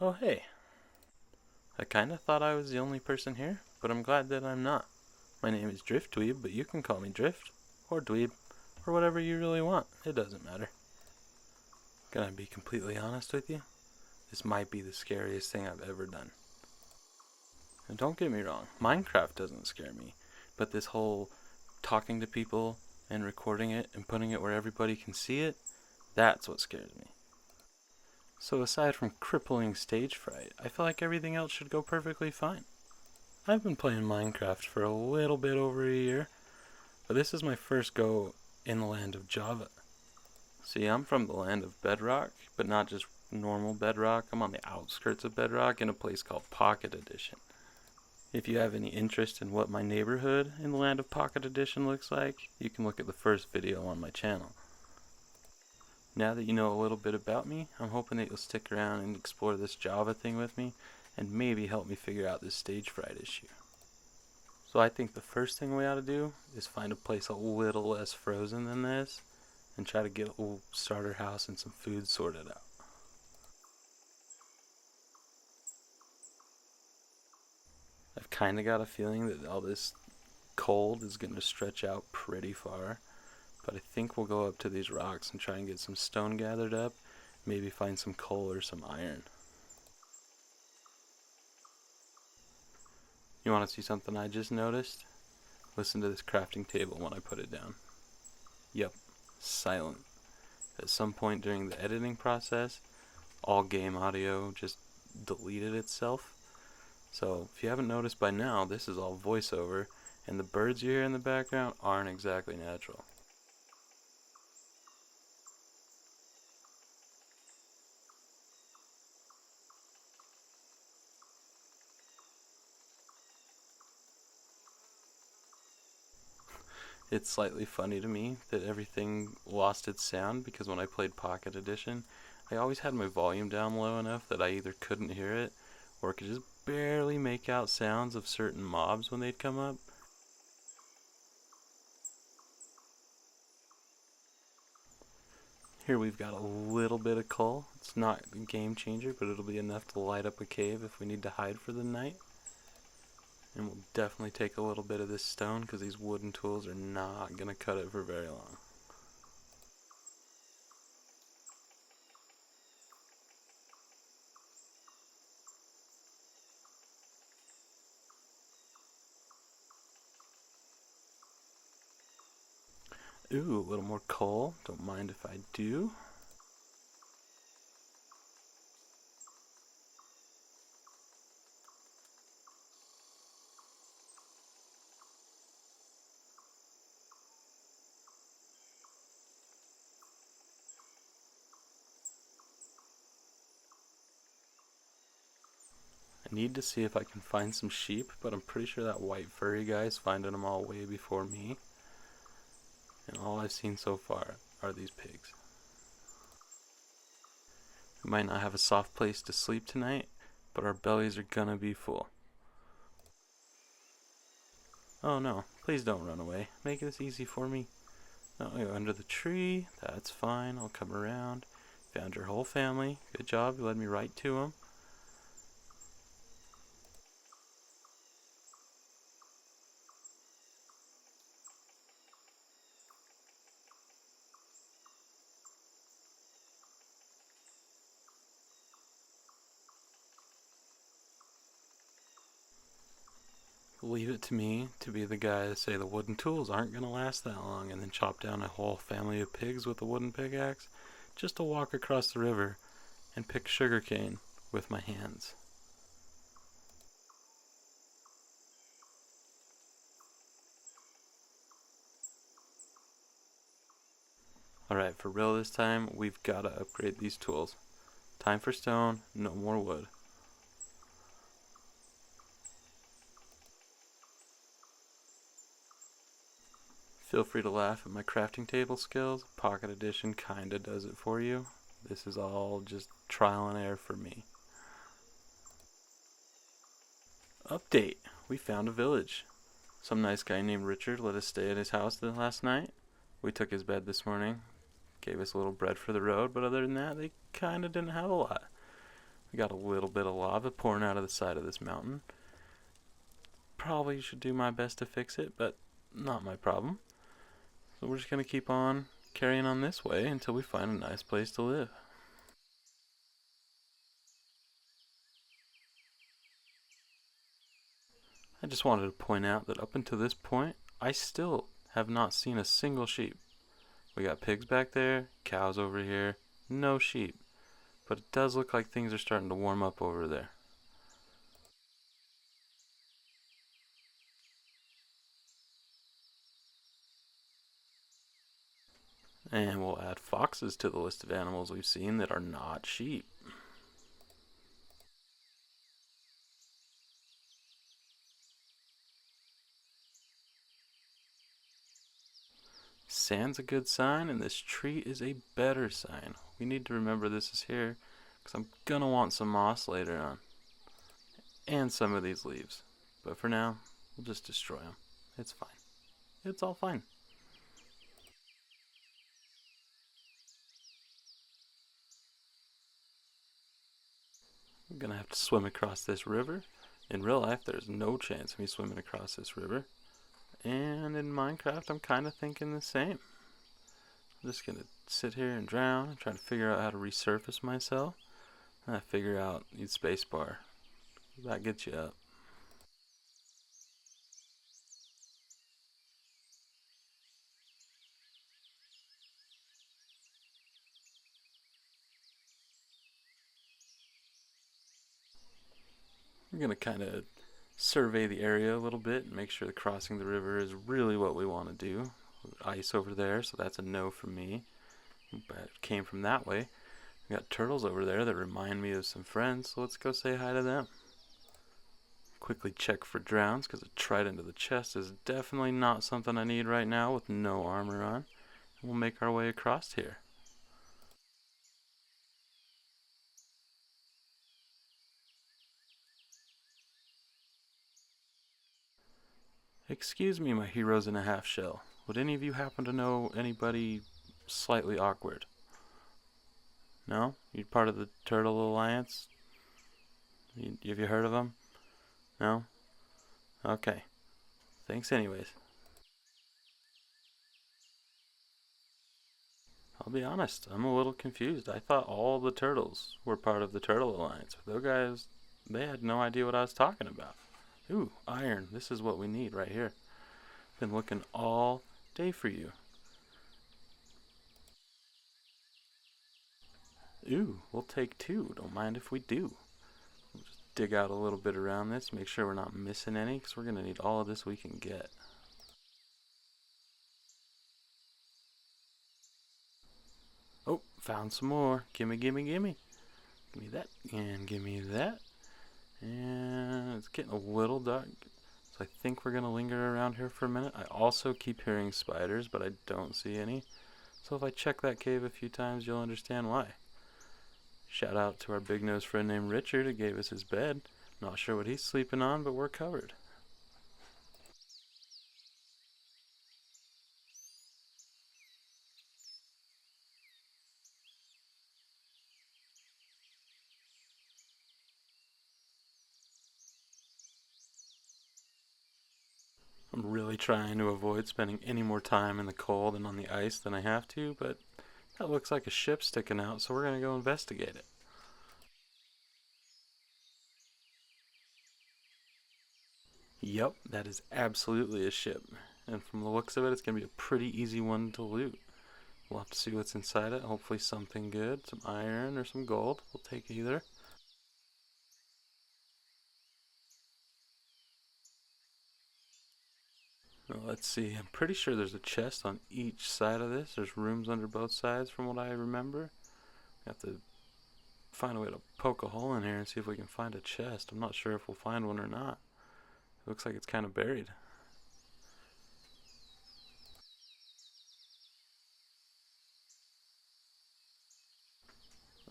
Oh hey, I kinda thought I was the only person here, but I'm glad that I'm not. My name is Driftweeb, but you can call me Drift, or Dweeb, or whatever you really want. It doesn't matter. Gonna be completely honest with you, this might be the scariest thing I've ever done. And don't get me wrong, Minecraft doesn't scare me, but this whole talking to people and recording it and putting it where everybody can see it, that's what scares me. So aside from crippling stage fright, I feel like everything else should go perfectly fine. I've been playing Minecraft for a little bit over a year, but this is my first go in the land of Java. See, I'm from the land of Bedrock, but not just normal Bedrock. I'm on the outskirts of Bedrock in a place called Pocket Edition. If you have any interest in what my neighborhood in the land of Pocket Edition looks like, you can look at the first video on my channel. Now that you know a little bit about me, I'm hoping that you'll stick around and explore this Java thing with me, and maybe help me figure out this stage fright issue. So I think the first thing we ought to do is find a place a little less frozen than this, and try to get a little starter house and some food sorted out. I've kinda got a feeling that all this cold is gonna stretch out pretty far, but I think we'll go up to these rocks and try and get some stone gathered up, maybe find some coal or some iron. You wanna see something I just noticed? Listen to this crafting table when I put it down. Yep, silent. At some point during the editing process, all game audio just deleted itself. So if you haven't noticed by now, this is all voiceover, and the birds you hear in the background aren't exactly natural. It's slightly funny to me that everything lost its sound because when I played Pocket Edition, I always had my volume down low enough that I either couldn't hear it or could just barely make out sounds of certain mobs when they'd come up. Here we've got a little bit of coal. It's not a game changer, but it'll be enough to light up a cave if we need to hide for the night. And we'll definitely take a little bit of this stone because these wooden tools are not going to cut it for very long. Ooh, a little more coal. Don't mind if I do. I need to see if I can find some sheep, but I'm pretty sure that white furry guy's finding them all way before me. And all I've seen so far are these pigs. We might not have a soft place to sleep tonight, but our bellies are gonna be full. Oh no, please don't run away. Make this easy for me. No, you're under the tree. That's fine. I'll come around. Found your whole family. Good job. You led me right to them. Leave it to me to be the guy to say the wooden tools aren't going to last that long and then chop down a whole family of pigs with a wooden pickaxe just to walk across the river and pick sugarcane with my hands. Alright, for real this time, we've got to upgrade these tools. Time for stone, no more wood. Feel free to laugh at my crafting table skills. Pocket Edition kinda does it for you. This is all just trial and error for me. Update. We found a village. Some nice guy named Richard let us stay at his house last night. We took his bed this morning. Gave us a little bread for the road, but other than that, they kinda didn't have a lot. We got a little bit of lava pouring out of the side of this mountain. Probably should do my best to fix it, but not my problem. So we're just going to keep on carrying on this way until we find a nice place to live. I just wanted to point out that up until this point, I still have not seen a single sheep. We got pigs back there, cows over here, no sheep. But it does look like things are starting to warm up over there. And we'll add foxes to the list of animals we've seen that are not sheep. Sand's a good sign, and this tree is a better sign. We need to remember this is here, because I'm gonna want some moss later on. And some of these leaves. But for now, we'll just destroy them. It's fine. It's all fine. I'm gonna have to swim across this river. In real life, there's no chance of me swimming across this river. And in Minecraft, I'm kind of thinking the same. I'm just gonna sit here and drown and try to figure out how to resurface myself. And I figure out use spacebar. That gets you up. I'm gonna kind of survey the area a little bit and make sure that crossing the river is really what we want to do. Ice over there, so that's a no for me. But it came from that way. We got turtles over there that remind me of some friends, so let's go say hi to them. Quickly check for drowns, because a trident to the chest is definitely not something I need right now with no armor on. And we'll make our way across here. Excuse me, my heroes in a half shell. Would any of you happen to know anybody slightly awkward? No? You part of the Turtle Alliance? Have you heard of them? No? Okay. Thanks anyways. I'll be honest, I'm a little confused. I thought all the turtles were part of the Turtle Alliance. Those guys, they had no idea what I was talking about. Ooh, iron. This is what we need right here. Been looking all day for you. Ooh, we'll take two. Don't mind if we do. We'll just dig out a little bit around this, make sure we're not missing any, because we're going to need all of this we can get. Oh, found some more. Gimme, gimme, gimme. Give me that, and give me that. And it's getting a little dark, so I think we're going to linger around here for a minute. I also keep hearing spiders, but I don't see any. So if I check that cave a few times, you'll understand why. Shout out to our big nose friend named Richard who gave us his bed. Not sure what he's sleeping on, but we're covered. I'm really trying to avoid spending any more time in the cold and on the ice than I have to, but that looks like a ship sticking out, so we're going to go investigate it. Yep, that is absolutely a ship. And from the looks of it, it's going to be a pretty easy one to loot. We'll have to see what's inside it. Hopefully something good, some iron or some gold. We'll take either. Well, let's see. I'm pretty sure there's a chest on each side of this. There's rooms under both sides from what I remember. We have to find a way to poke a hole in here and see if we can find a chest. I'm not sure if we'll find one or not. It looks like it's kind of buried.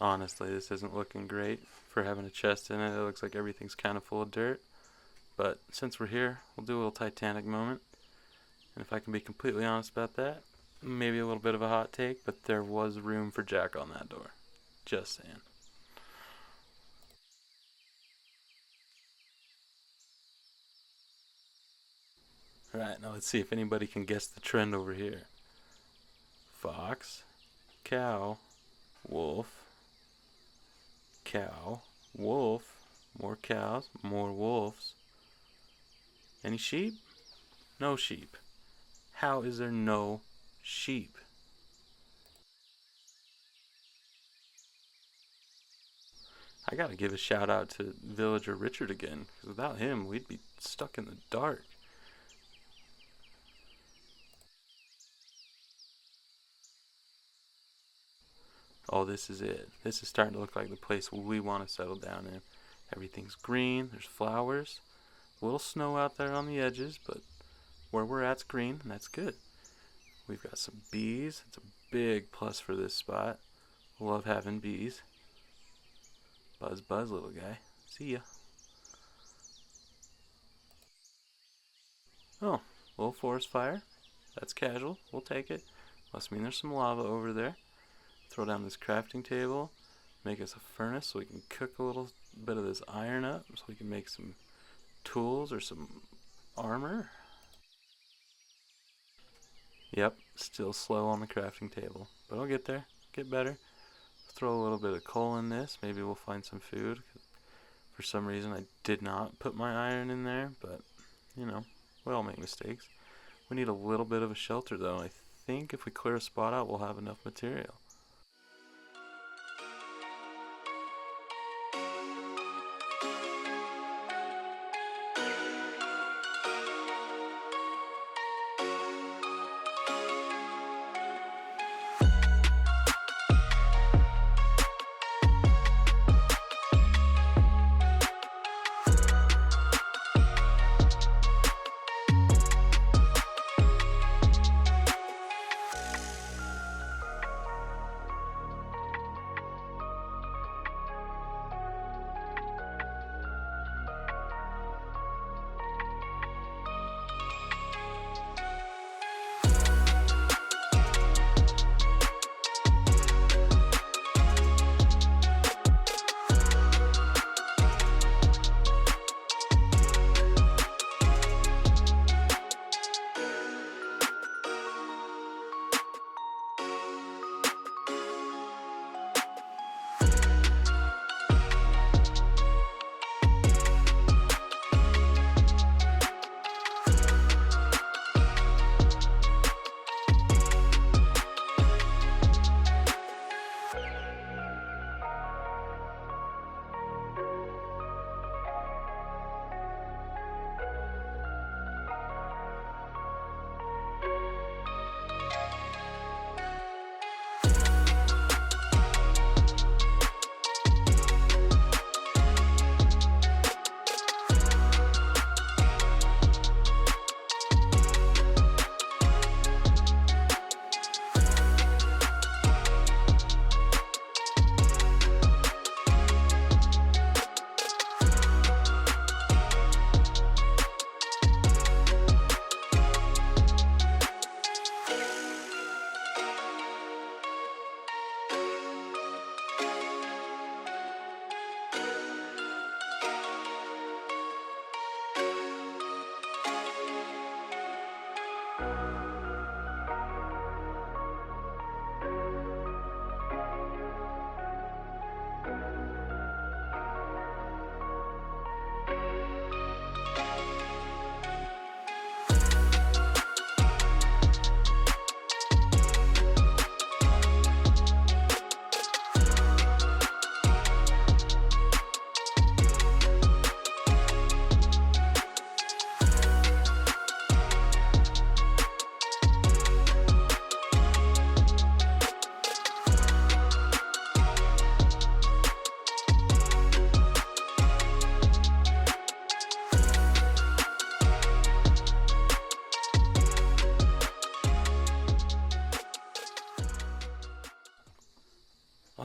Honestly, this isn't looking great for having a chest in it. It looks like everything's kind of full of dirt. But since we're here, we'll do a little Titanic moment. And if I can be completely honest about that, maybe a little bit of a hot take, but there was room for Jack on that door. Just saying. Alright, now let's see if anybody can guess the trend over here. Fox, cow, wolf, cow, wolf, more cows, more wolves. Any sheep? No sheep. How is there no sheep? I gotta give a shout out to Villager Richard again, because without him, we'd be stuck in the dark. Oh, this is it. This is starting to look like the place we want to settle down in. Everything's green, there's flowers, a little snow out there on the edges, but where we're at's green, and that's good. We've got some bees. It's a big plus for this spot. Love having bees. Buzz, buzz, little guy. See ya. Oh, little forest fire. That's casual. We'll take it. Must mean there's some lava over there. Throw down this crafting table. Make us a furnace so we can cook a little bit of this iron up so we can make some tools or some armor. Yep, still slow on the crafting table, but I'll get there. Get better. Throw a little bit of coal in this. Maybe we'll find some food. For some reason, I did not put my iron in there, but you know, we all make mistakes. We need a little bit of a shelter, though. I think if we clear a spot out, we'll have enough material.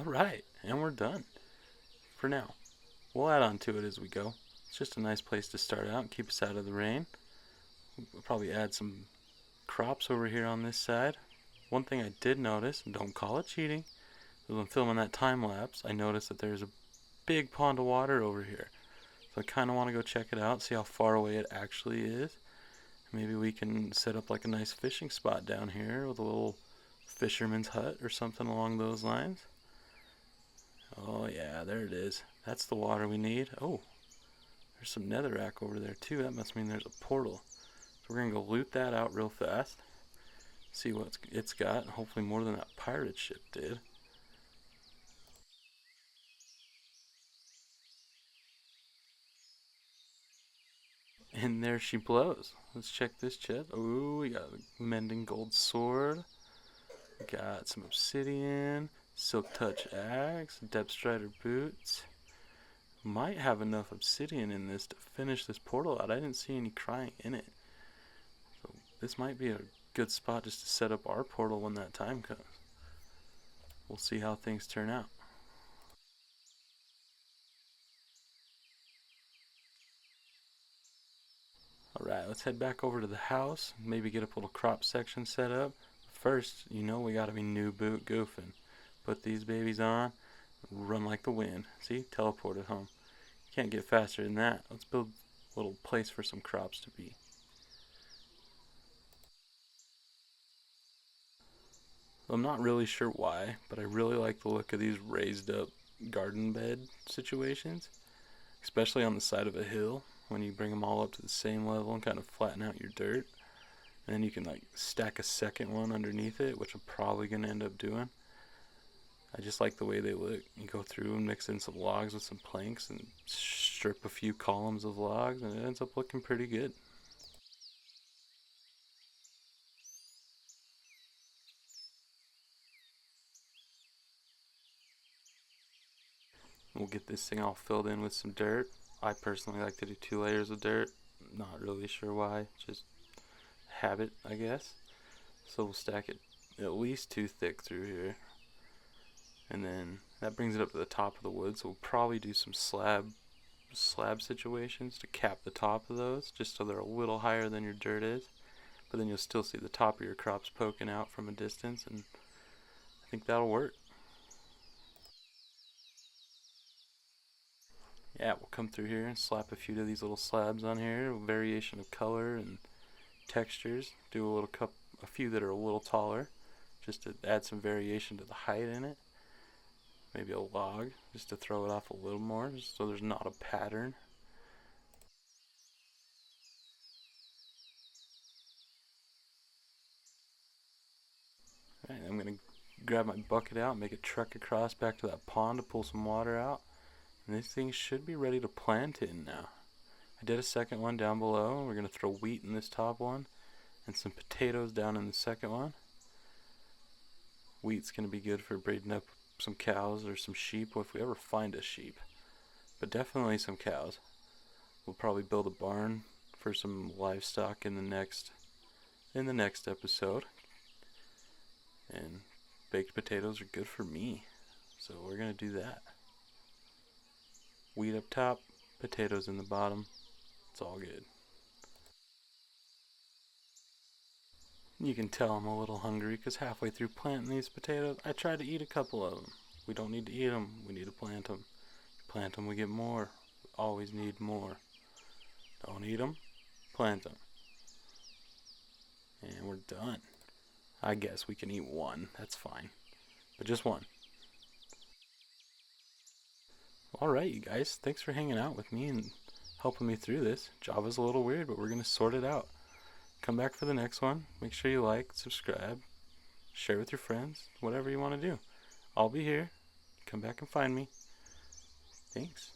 Alright, and we're done. For now. We'll add on to it as we go. It's just a nice place to start out and keep us out of the rain. We'll probably add some crops over here on this side. One thing I did notice, and don't call it cheating, is when filming that time lapse, I noticed that there's a big pond of water over here. So I kind of want to go check it out, see how far away it actually is. Maybe we can set up like a nice fishing spot down here with a little fisherman's hut or something along those lines. Oh yeah, there it is. That's the water we need. Oh, there's some netherrack over there too. That must mean there's a portal. So we're gonna go loot that out real fast. See what it's got. Hopefully more than that pirate ship did. And there she blows. Let's check this chest. Ooh, we got a mending gold sword. We got some obsidian, silk touch axe, depth strider boots. Might have enough obsidian in this to finish this portal out. I didn't see any crying in it. So this might be a good spot just to set up our portal when that time comes. We'll see how things turn out. Alright, let's head back over to the house, maybe get a little crop section set up. First, you know we gotta be new boot goofing. Put these babies on, run like the wind. See, teleported home. Can't get faster than that. Let's build a little place for some crops to be. I'm not really sure why, but I really like the look of these raised up garden bed situations, especially on the side of a hill when you bring them all up to the same level and kind of flatten out your dirt. And then you can like stack a second one underneath it, which I'm probably going to end up doing. I just like the way they look. You go through and mix in some logs with some planks and strip a few columns of logs, and it ends up looking pretty good. We'll get this thing all filled in with some dirt. I personally like to do 2 layers of dirt. Not really sure why, just habit, I guess. So we'll stack it at least 2 thick through here. And then that brings it up to the top of the wood, so we'll probably do some slab situations to cap the top of those, just so they're a little higher than your dirt is. But then you'll still see the top of your crops poking out from a distance, and I think that'll work. Yeah, we'll come through here and slap a few of these little slabs on here, a variation of color and textures. Do a few that are a little taller, just to add some variation to the height in it. Maybe a log, just to throw it off a little more, just so there's not a pattern. Alright, I'm going to grab my bucket out and make a trek across back to that pond to pull some water out. And this thing should be ready to plant in now. I did a second one down below. We're going to throw wheat in this top one and some potatoes down in the second one. Wheat's going to be good for breeding up some cows or some sheep if we ever find a sheep. But definitely some cows. We'll probably build a barn for some livestock in the next episode. And baked potatoes are good for me. So we're going to do that. Wheat up top, potatoes in the bottom. It's all good. You can tell I'm a little hungry because halfway through planting these potatoes, I tried to eat a couple of them. We don't need to eat them, we need to plant them. Plant them, we get more. We always need more. Don't eat them, plant them. And we're done. I guess we can eat one, that's fine. But just one. Alright, you guys, thanks for hanging out with me and helping me through this. Java's a little weird, but we're going to sort it out. Come back for the next one. Make sure you like, subscribe, share with your friends, whatever you want to do. I'll be here. Come back and find me. Thanks.